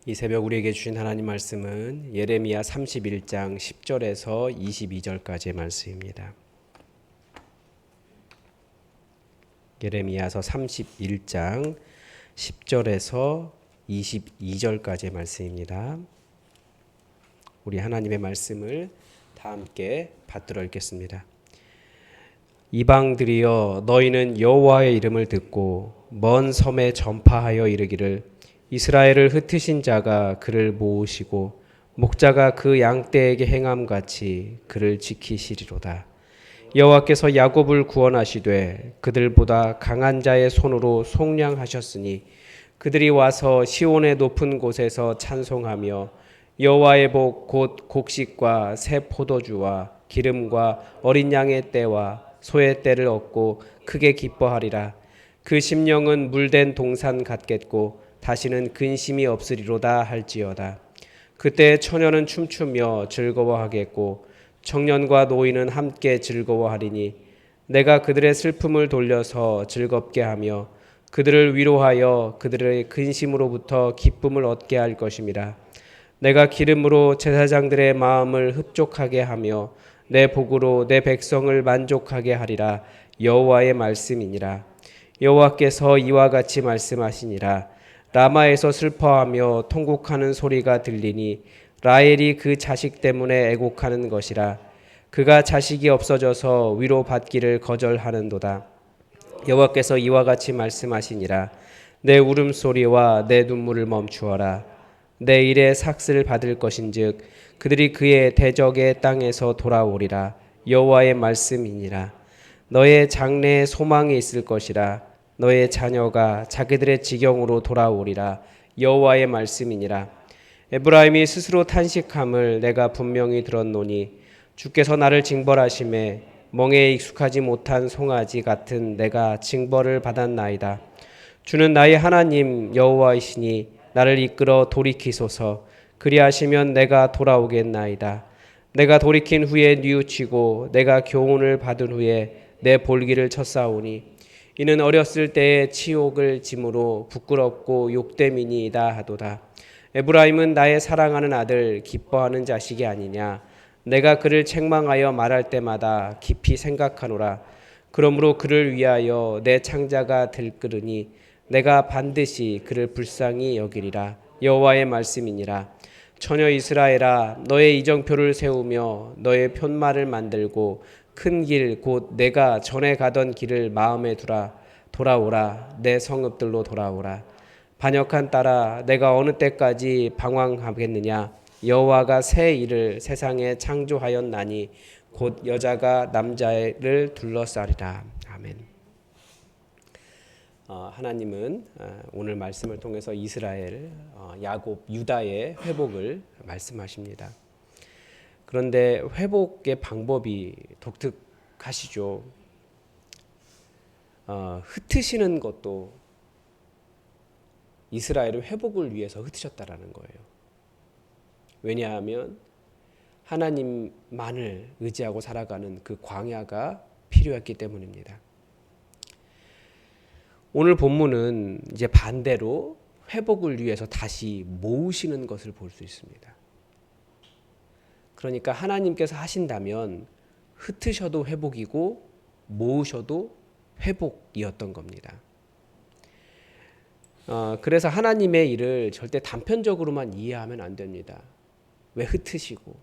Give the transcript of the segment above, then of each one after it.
이 새벽 우리에게 주신 하나님 말씀은 예레미야 31장 10절에서 22절까지의 말씀입니다. 예레미야서 31장 10절에서 22절까지의 말씀입니다. 우리 하나님의 말씀을 다 함께 받들어 읽겠습니다. 이방들이여 너희는 여호와의 이름을 듣고 먼 섬에 전파하여 이르기를 이스라엘을 흩으신 자가 그를 모으시고 목자가 그 양떼에게 행함같이 그를 지키시리로다. 여호와께서 야곱을 구원하시되 그들보다 강한 자의 손으로 속량하셨으니 그들이 와서 시온의 높은 곳에서 찬송하며 여호와의 복 곧 곡식과 새 포도주와 기름과 어린 양의 떼와 소의 떼를 얻고 크게 기뻐하리라. 그 심령은 물된 동산 같겠고 다시는 근심이 없으리로다 할지어다. 그때 처녀는 춤추며 즐거워하겠고 청년과 노인은 함께 즐거워하리니 내가 그들의 슬픔을 돌려서 즐겁게 하며 그들을 위로하여 그들의 근심으로부터 기쁨을 얻게 할 것임이라. 내가 기름으로 제사장들의 마음을 흡족하게 하며 내 복으로 내 백성을 만족하게 하리라. 여호와의 말씀이니라. 여호와께서 이와 같이 말씀하시니라. 라마에서 슬퍼하며 통곡하는 소리가 들리니 라헬이 그 자식 때문에 애곡하는 것이라. 그가 자식이 없어져서 위로받기를 거절하는도다. 여호와께서 이와 같이 말씀하시니라. 내 울음소리와 내 눈물을 멈추어라. 내 일에 삭슬 받을 것인즉 그들이 그의 대적의 땅에서 돌아오리라. 여호와의 말씀이니라. 너의 장래에 소망이 있을 것이라. 너의 자녀가 자기들의 지경으로 돌아오리라. 여호와의 말씀이니라. 에브라임이 스스로 탄식함을 내가 분명히 들었노니 주께서 나를 징벌하심에 멍에 익숙하지 못한 송아지 같은 내가 징벌을 받았나이다. 주는 나의 하나님 여호와이시니 나를 이끌어 돌이키소서. 그리하시면 내가 돌아오겠나이다. 내가 돌이킨 후에 뉘우치고 내가 교훈을 받은 후에 내 볼기를 쳤사오니 이는 어렸을 때의 치욕을 짐으로 부끄럽고 욕됨이니이다 하도다. 에브라임은 나의 사랑하는 아들 기뻐하는 자식이 아니냐. 내가 그를 책망하여 말할 때마다 깊이 생각하노라. 그러므로 그를 위하여 내 창자가 들끓으니 내가 반드시 그를 불쌍히 여기리라. 여호와의 말씀이니라. 처녀 이스라엘아 너의 이정표를 세우며 너의 편말을 만들고 큰 길 곧 내가 전에 가던 길을 마음에 두라. 돌아오라. 내 성읍들로 돌아오라. 반역한 딸아 내가 어느 때까지 방황하겠느냐. 여호와가 새 일을 세상에 창조하였나니 곧 여자가 남자를 둘러싸리라. 아멘. 하나님은 오늘 말씀을 통해서 이스라엘, 야곱, 유다의 회복을 말씀하십니다. 그런데 회복의 방법이 독특하시죠. 흩으시는 것도 이스라엘을 회복을 위해서 흩으셨다라는 거예요. 왜냐하면 하나님만을 의지하고 살아가는 그 광야가 필요했기 때문입니다. 오늘 본문은 이제 반대로 회복을 위해서 다시 모으시는 것을 볼 수 있습니다. 그러니까 하나님께서 하신다면 흩으셔도 회복이고 모으셔도 회복이었던 겁니다. 그래서 하나님의 일을 절대 단편적으로만 이해하면 안 됩니다. 왜 흩으시고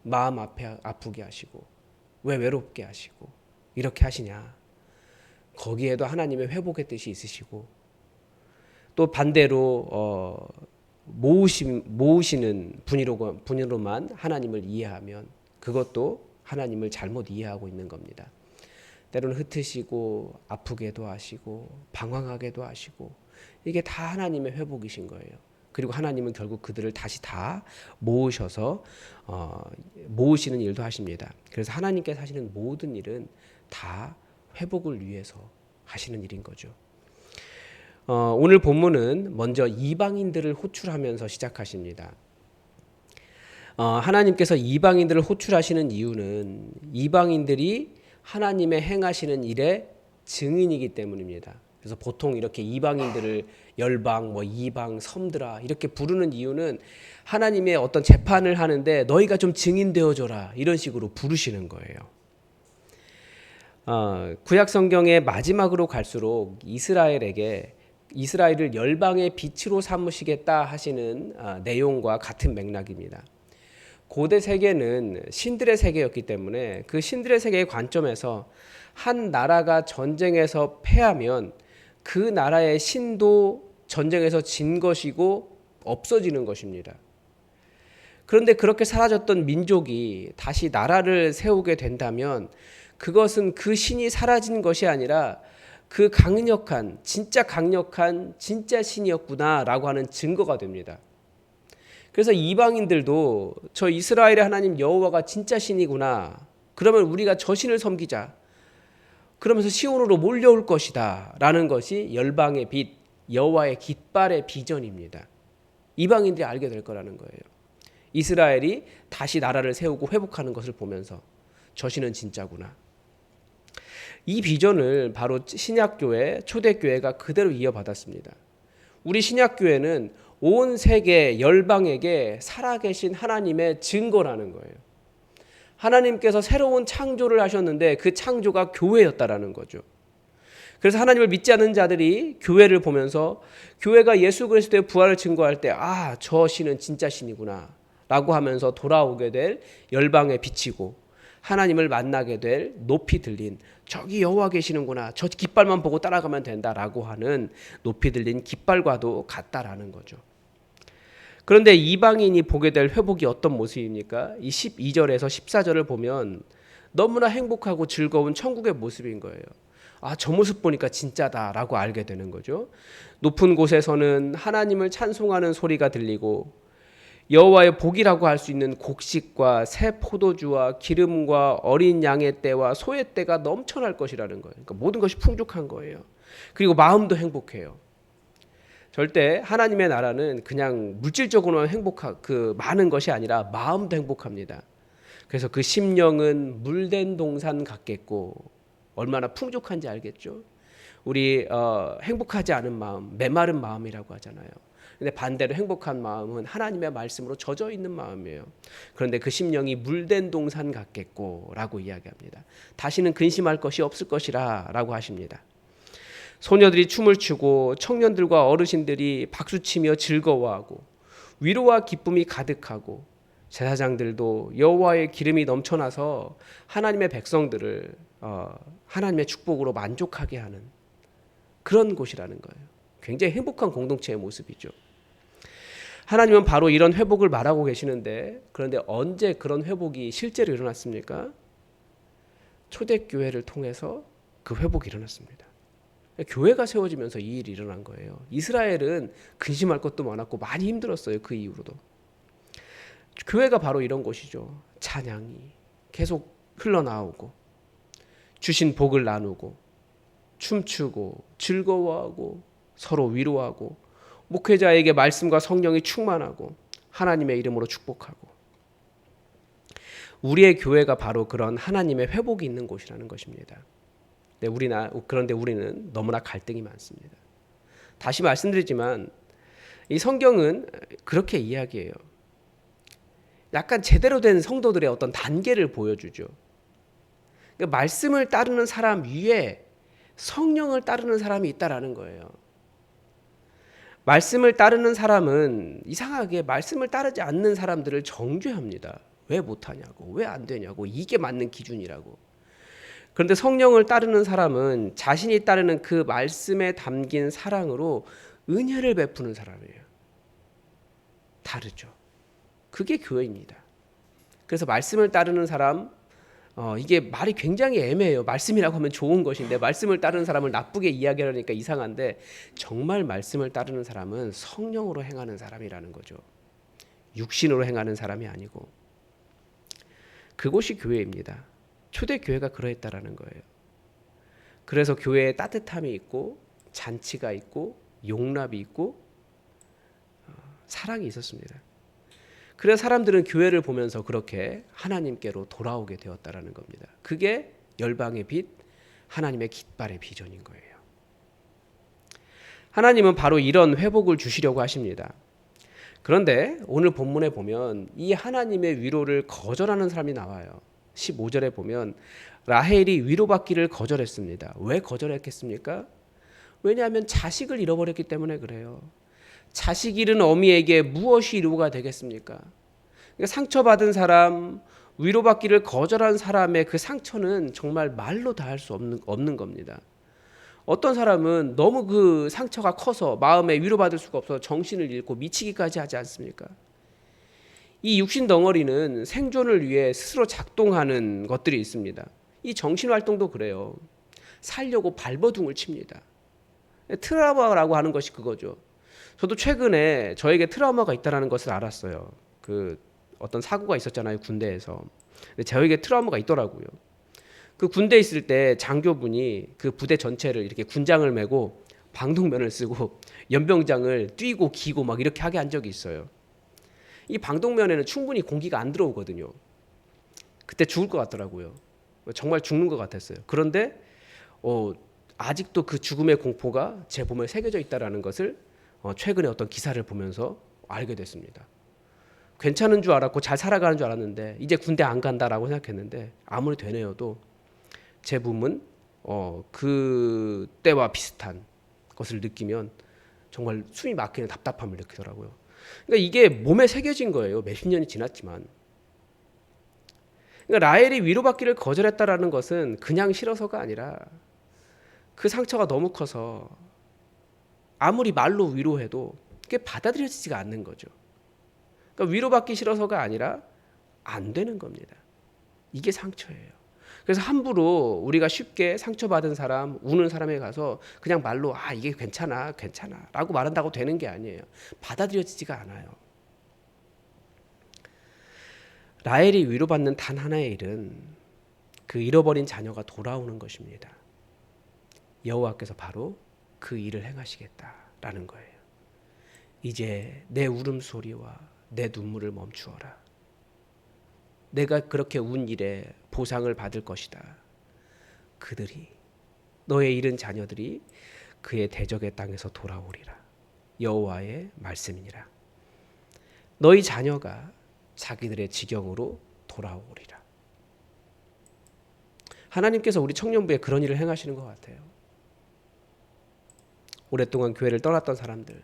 마음 아프게 하시고 왜 외롭게 하시고 이렇게 하시냐. 거기에도 하나님의 회복의 뜻이 있으시고 또 반대로 모으시는 분으로만 하나님을 이해하면 그것도 하나님을 잘못 이해하고 있는 겁니다. 때로는 흩으시고 아프게도 하시고 방황하게도 하시고 이게 다 하나님의 회복이신 거예요. 그리고 하나님은 결국 그들을 다시 다 모으셔서 모으시는 일도 하십니다. 그래서 하나님께서 하시는 모든 일은 다 회복을 위해서 하시는 일인 거죠. 오늘 본문은 먼저 이방인들을 호출하면서 시작하십니다. 하나님께서 이방인들을 호출하시는 이유는 이방인들이 하나님의 행하시는 일의 증인이기 때문입니다. 그래서 보통 이렇게 이방인들을 열방, 뭐 이방, 섬들아 이렇게 부르는 이유는 하나님의 어떤 재판을 하는데 너희가 좀 증인되어 줘라 이런 식으로 부르시는 거예요. 구약 성경의 마지막으로 갈수록 이스라엘을 열방의 빛으로 삼으시겠다 하시는 내용과 같은 맥락입니다. 고대 세계는 신들의 세계였기 때문에 그 신들의 세계의 관점에서 한 나라가 전쟁에서 패하면 그 나라의 신도 전쟁에서 진 것이고 없어지는 것입니다. 그런데 그렇게 사라졌던 민족이 다시 나라를 세우게 된다면 그것은 그 신이 사라진 것이 아니라 그 진짜 강력한 진짜 신이었구나라고 하는 증거가 됩니다. 그래서 이방인들도 저 이스라엘의 하나님 여호와가 진짜 신이구나. 그러면 우리가 저 신을 섬기자. 그러면서 시온으로 몰려올 것이다. 라는 것이 열방의 빛, 여호와의 깃발의 비전입니다. 이방인들이 알게 될 거라는 거예요. 이스라엘이 다시 나라를 세우고 회복하는 것을 보면서 저 신은 진짜구나. 이 비전을 바로 신약교회, 초대교회가 그대로 이어받았습니다. 우리 신약교회는 온 세계 열방에게 살아계신 하나님의 증거라는 거예요. 하나님께서 새로운 창조를 하셨는데 그 창조가 교회였다라는 거죠. 그래서 하나님을 믿지 않는 자들이 교회를 보면서 교회가 예수 그리스도의 부활을 증거할 때 저 신은 진짜 신이구나 라고 하면서 돌아오게 될 열방의 빛이고 하나님을 만나게 될 높이 들린 저기 여호와 계시는구나 저 깃발만 보고 따라가면 된다라고 하는 높이 들린 깃발과도 같다라는 거죠. 그런데 이방인이 보게 될 회복이 어떤 모습입니까? 이 12절에서 14절을 보면 너무나 행복하고 즐거운 천국의 모습인 거예요. 저 모습 보니까 진짜다라고 알게 되는 거죠. 높은 곳에서는 하나님을 찬송하는 소리가 들리고 여호와의 복이라고 할 수 있는 곡식과 새 포도주와 기름과 어린 양의 떼와 소의 떼가 넘쳐날 것이라는 거예요. 그러니까 모든 것이 풍족한 거예요. 그리고 마음도 행복해요. 절대 하나님의 나라는 그냥 물질적으로만 많은 것이 아니라 마음도 행복합니다. 그래서 그 심령은 물된 동산 같겠고 얼마나 풍족한지 알겠죠. 우리 행복하지 않은 마음, 메마른 마음이라고 하잖아요. 근데 반대로 행복한 마음은 하나님의 말씀으로 젖어 있는 마음이에요. 그런데 그 심령이 물된 동산 같겠고 라고 이야기합니다. 다시는 근심할 것이 없을 것이라 라고 하십니다. 소녀들이 춤을 추고 청년들과 어르신들이 박수치며 즐거워하고 위로와 기쁨이 가득하고 제사장들도 여호와의 기름이 넘쳐나서 하나님의 백성들을 하나님의 축복으로 만족하게 하는 그런 곳이라는 거예요. 굉장히 행복한 공동체의 모습이죠. 하나님은 바로 이런 회복을 말하고 계시는데 그런데 언제 그런 회복이 실제로 일어났습니까? 초대교회를 통해서 그 회복이 일어났습니다. 교회가 세워지면서 이 일이 일어난 거예요. 이스라엘은 근심할 것도 많았고 많이 힘들었어요. 그 이후로도. 교회가 바로 이런 곳이죠. 찬양이 계속 흘러나오고 주신 복을 나누고 춤추고 즐거워하고 서로 위로하고 목회자에게 말씀과 성령이 충만하고 하나님의 이름으로 축복하고 우리의 교회가 바로 그런 하나님의 회복이 있는 곳이라는 것입니다. 그런데 우리는 너무나 갈등이 많습니다. 다시 말씀드리지만 이 성경은 그렇게 이야기해요. 약간 제대로 된 성도들의 어떤 단계를 보여주죠. 그러니까 말씀을 따르는 사람 위에 성령을 따르는 사람이 있다라는 거예요. 말씀을 따르는 사람은 이상하게 말씀을 따르지 않는 사람들을 정죄합니다. 왜 못하냐고, 왜 안 되냐고, 이게 맞는 기준이라고. 그런데 성령을 따르는 사람은 자신이 따르는 그 말씀에 담긴 사랑으로 은혜를 베푸는 사람이에요. 다르죠. 그게 교회입니다. 그래서 말씀을 따르는 사람, 이게 말이 굉장히 애매해요. 말씀이라고 하면 좋은 것인데 말씀을 따르는 사람을 나쁘게 이야기하려니까 이상한데 정말 말씀을 따르는 사람은 성령으로 행하는 사람이라는 거죠. 육신으로 행하는 사람이 아니고. 그곳이 교회입니다. 초대교회가 그러했다라는 거예요. 그래서 교회에 따뜻함이 있고 잔치가 있고 용납이 있고 사랑이 있었습니다. 그래서 사람들은 교회를 보면서 그렇게 하나님께로 돌아오게 되었다라는 겁니다. 그게 열방의 빛, 하나님의 깃발의 비전인 거예요. 하나님은 바로 이런 회복을 주시려고 하십니다. 그런데 오늘 본문에 보면 이 하나님의 위로를 거절하는 사람이 나와요. 15절에 보면 라헬이 위로받기를 거절했습니다. 왜 거절했겠습니까? 왜냐하면 자식을 잃어버렸기 때문에 그래요. 자식 잃은 어미에게 무엇이 위로가 되겠습니까? 그러니까 상처받은 사람, 위로받기를 거절한 사람의 그 상처는 정말 말로 다 할 수 없는 겁니다. 어떤 사람은 너무 그 상처가 커서 마음에 위로받을 수가 없어서 정신을 잃고 미치기까지 하지 않습니까? 이 육신 덩어리는 생존을 위해 스스로 작동하는 것들이 있습니다. 이 정신활동도 그래요. 살려고 발버둥을 칩니다. 트라우마라고 하는 것이 그거죠. 저도 최근에 저에게 트라우마가 있다는 것을 알았어요. 그 어떤 사고가 있었잖아요, 군대에서. 근데 저에게 트라우마가 있더라고요. 그 군대에 있을 때 장교분이 그 부대 전체를 이렇게 군장을 메고 방독면을 쓰고 연병장을 뛰고 기고 막 이렇게 하게 한 적이 있어요. 이 방독면에는 충분히 공기가 안 들어오거든요. 그때 죽을 것 같더라고요. 정말 죽는 것 같았어요. 그런데 아직도 그 죽음의 공포가 제 몸에 새겨져 있다는 것을 최근에 어떤 기사를 보면서 알게 됐습니다. 괜찮은 줄 알았고 잘 살아가는 줄 알았는데 이제 군대 안 간다라고 생각했는데 아무리 되뇌어도 제 몸은 그 때와 비슷한 것을 느끼면 정말 숨이 막히는 답답함을 느끼더라고요. 그러니까 이게 몸에 새겨진 거예요. 몇십 년이 지났지만. 그러니까 라헬이 위로받기를 거절했다라는 것은 그냥 싫어서가 아니라 그 상처가 너무 커서 아무리 말로 위로해도 그게 받아들여지지가 않는 거죠. 그러니까 위로받기 싫어서가 아니라 안 되는 겁니다. 이게 상처예요. 그래서 함부로 우리가 쉽게 상처받은 사람, 우는 사람에 가서 그냥 말로 이게 괜찮아 라고 말한다고 되는 게 아니에요. 받아들여지지가 않아요. 라헬이 위로받는 단 하나의 일은 그 잃어버린 자녀가 돌아오는 것입니다. 여호와께서 바로 그 일을 행하시겠다라는 거예요. 이제 내 울음소리와 내 눈물을 멈추어라. 내가 그렇게 운 일에 보상을 받을 것이다. 그들이 너의 잃은 자녀들이 그의 대적의 땅에서 돌아오리라. 여호와의 말씀이니라. 너희 자녀가 자기들의 지경으로 돌아오리라. 하나님께서 우리 청년부에 그런 일을 행하시는 것 같아요. 오랫동안 교회를 떠났던 사람들,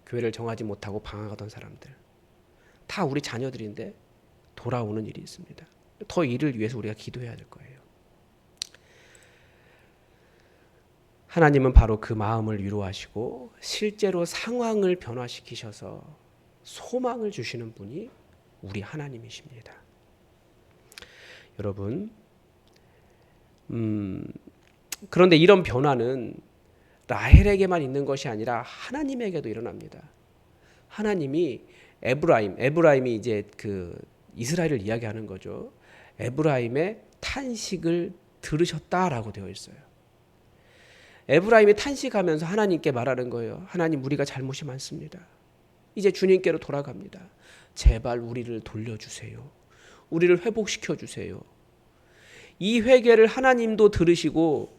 교회를 정하지 못하고 방황하던 사람들, 다 우리 자녀들인데 돌아오는 일이 있습니다. 더 이를 위해서 우리가 기도해야 될 거예요. 하나님은 바로 그 마음을 위로하시고 실제로 상황을 변화시키셔서 소망을 주시는 분이 우리 하나님이십니다. 여러분, 그런데 이런 변화는 라헬에게만 있는 것이 아니라 하나님에게도 일어납니다. 하나님이 에브라임이 이제 그 이스라엘을 이야기하는 거죠. 에브라임의 탄식을 들으셨다라고 되어 있어요. 에브라임이 탄식하면서 하나님께 말하는 거예요. 하나님, 우리가 잘못이 많습니다. 이제 주님께로 돌아갑니다. 제발 우리를 돌려주세요. 우리를 회복시켜 주세요. 이 회개를 하나님도 들으시고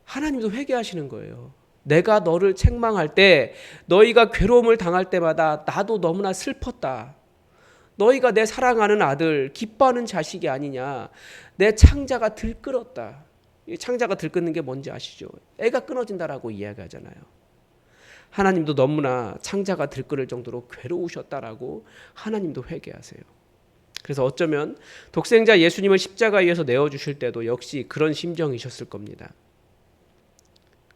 하나님도 회개하시는 거예요. 내가 너를 책망할 때, 너희가 괴로움을 당할 때마다 나도 너무나 슬펐다. 너희가 내 사랑하는 아들, 기뻐하는 자식이 아니냐. 내 창자가 들끓었다. 이 창자가 들끓는 게 뭔지 아시죠? 애가 끊어진다라고 이야기하잖아요. 하나님도 너무나 창자가 들끓을 정도로 괴로우셨다라고 하나님도 회개하세요. 그래서 어쩌면 독생자 예수님을 십자가 위에서 내어주실 때도 역시 그런 심정이셨을 겁니다.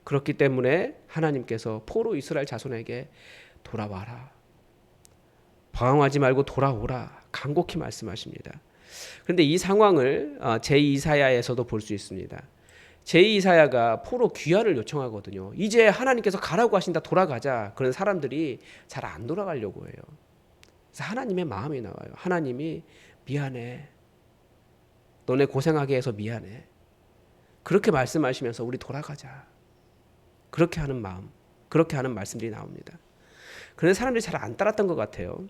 그렇기 때문에 하나님께서 포로 이스라엘 자손에게 돌아와라. 방황하지 말고 돌아오라. 간곡히 말씀하십니다. 그런데 이 상황을 제2이사야에서도 볼 수 있습니다. 제2이사야가 포로 귀환을 요청하거든요. 이제 하나님께서 가라고 하신다, 돌아가자. 그런 사람들이 잘 안 돌아가려고 해요. 그래서 하나님의 마음이 나와요. 하나님이 미안해. 너네 고생하게 해서 미안해. 그렇게 말씀하시면서 우리 돌아가자. 그렇게 하는 마음, 그렇게 하는 말씀들이 나옵니다. 그런데 사람들이 잘 안 따랐던 것 같아요.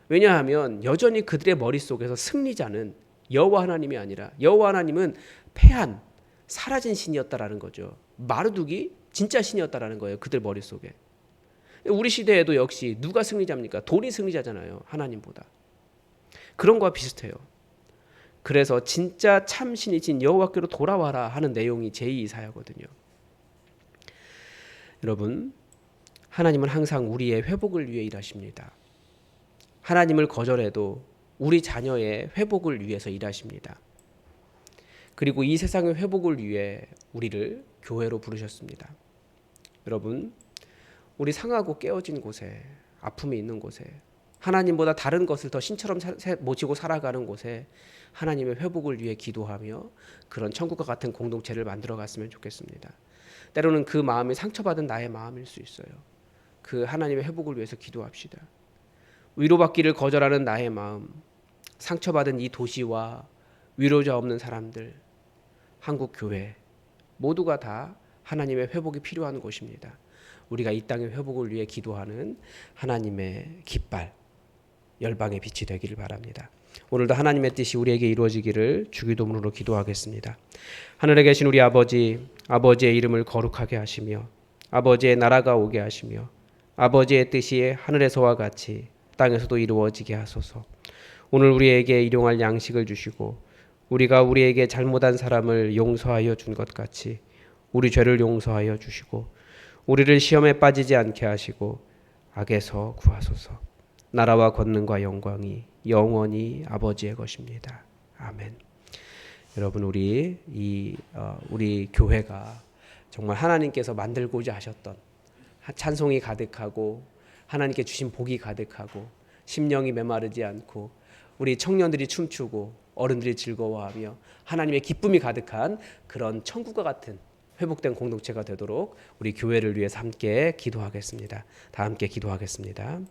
왜냐하면 여전히 그들의 머릿속에서 승리자는 여호와 하나님이 아니라 여호와 하나님은 패한, 사라진 신이었다라는 거죠. 마르둑이 진짜 신이었다라는 거예요. 그들 머릿속에. 우리 시대에도 역시 누가 승리자입니까? 돈이 승리자잖아요. 하나님보다. 그런 거와 비슷해요. 그래서 진짜 참 신이신 여호와께로 돌아와라 하는 내용이 제2이사야거든요. 여러분, 하나님은 항상 우리의 회복을 위해 일하십니다. 하나님을 거절해도 우리 자녀의 회복을 위해서 일하십니다. 그리고 이 세상의 회복을 위해 우리를 교회로 부르셨습니다. 여러분, 우리 상하고 깨어진 곳에, 아픔이 있는 곳에, 하나님보다 다른 것을 더 신처럼 모시고 살아가는 곳에 하나님의 회복을 위해 기도하며 그런 천국과 같은 공동체를 만들어 갔으면 좋겠습니다. 때로는 그 마음이 상처받은 나의 마음일 수 있어요. 그 하나님의 회복을 위해서 기도합시다. 위로받기를 거절하는 나의 마음, 상처받은 이 도시와 위로자 없는 사람들, 한국 교회 모두가 다 하나님의 회복이 필요한 곳입니다. 우리가 이 땅의 회복을 위해 기도하는 하나님의 깃발, 열방의 빛이 되기를 바랍니다. 오늘도 하나님의 뜻이 우리에게 이루어지기를 주기도문으로 기도하겠습니다. 하늘에 계신 우리 아버지, 아버지의 이름을 거룩하게 하시며 아버지의 나라가 오게 하시며 아버지의 뜻이 하늘에서와 같이 땅에서도 이루어지게 하소서. 오늘 우리에게 일용할 양식을 주시고 우리가 우리에게 잘못한 사람을 용서하여 준 것 같이 우리 죄를 용서하여 주시고 우리를 시험에 빠지지 않게 하시고 악에서 구하소서. 나라와 권능과 영광이 영원히 아버지의 것입니다. 아멘. 여러분, 우리 교회가 정말 하나님께서 만들고자 하셨던 찬송이 가득하고 하나님께 주신 복이 가득하고 심령이 메마르지 않고 우리 청년들이 춤추고 어른들이 즐거워하며 하나님의 기쁨이 가득한 그런 천국과 같은 회복된 공동체가 되도록 우리 교회를 위해서 함께 기도하겠습니다. 다 함께 기도하겠습니다.